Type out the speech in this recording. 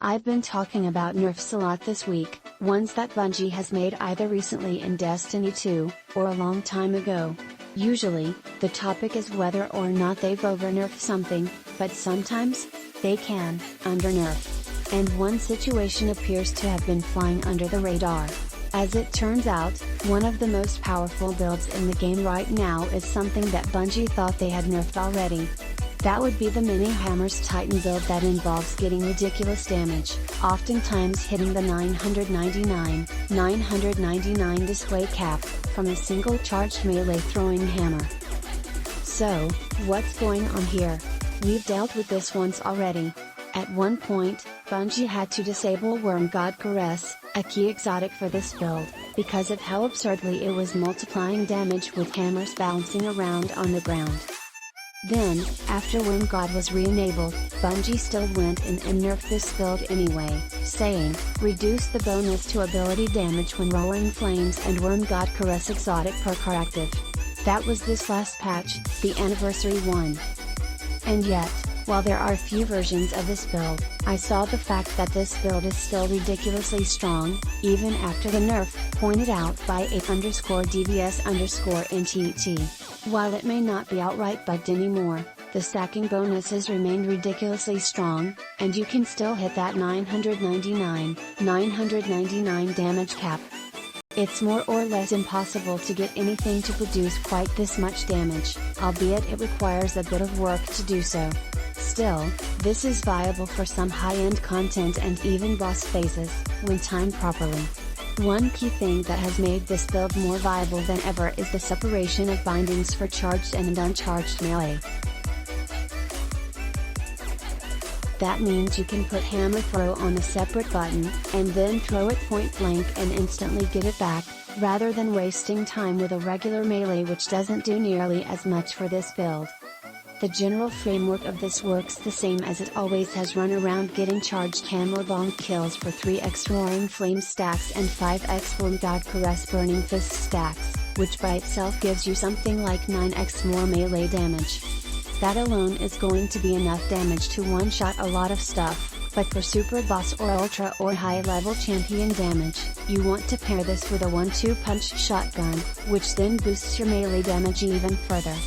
I've been talking about nerfs a lot this week, ones that Bungie has made either recently in Destiny 2, or a long time ago. Usually, the topic is whether or not they've over-nerfed something, but sometimes, they can, under-nerf. And one situation appears to have been flying under the radar. As it turns out, one of the most powerful builds in the game right now is something that Bungie thought they had nerfed already. That would be the Mini Hammers Titan build that involves getting ridiculous damage, oftentimes hitting the 999 display cap, from a single charged melee throwing hammer. So, what's going on here? We've dealt with this once already. At one point, Bungie had to disable Wormgod Caress, a key exotic for this build, because of how absurdly it was multiplying damage with hammers bouncing around on the ground. Then, after Wormgod was re-enabled, Bungie still went in and nerfed this build anyway, saying, reduce the bonus to ability damage when Roaring Flames and Wormgod Caress exotic perk are active. That was this last patch, the anniversary one. And yet, while there are few versions of this build, I saw the fact that this build is still ridiculously strong, even after the nerf, pointed out by a_DVS_NTT. While it may not be outright bugged anymore, the stacking bonuses remained ridiculously strong, and you can still hit that 999 damage cap. It's more or less impossible to get anything to produce quite this much damage, albeit it requires a bit of work to do so. Still, this is viable for some high-end content and even boss phases, when timed properly. One key thing that has made this build more viable than ever is the separation of bindings for charged and uncharged melee. That means you can put hammer throw on a separate button, and then throw it point blank and instantly get it back, rather than wasting time with a regular melee which doesn't do nearly as much for this build. The general framework of this works the same as it always has, run around getting charged hammer bonk kills for 3x Roaring Flame stacks and 5x Wormgod Caress Burning Fists stacks, which by itself gives you something like 9x more melee damage. That alone is going to be enough damage to one-shot a lot of stuff, but for super boss or ultra or high level champion damage, you want to pair this with a 1-2 punch shotgun, which then boosts your melee damage even further.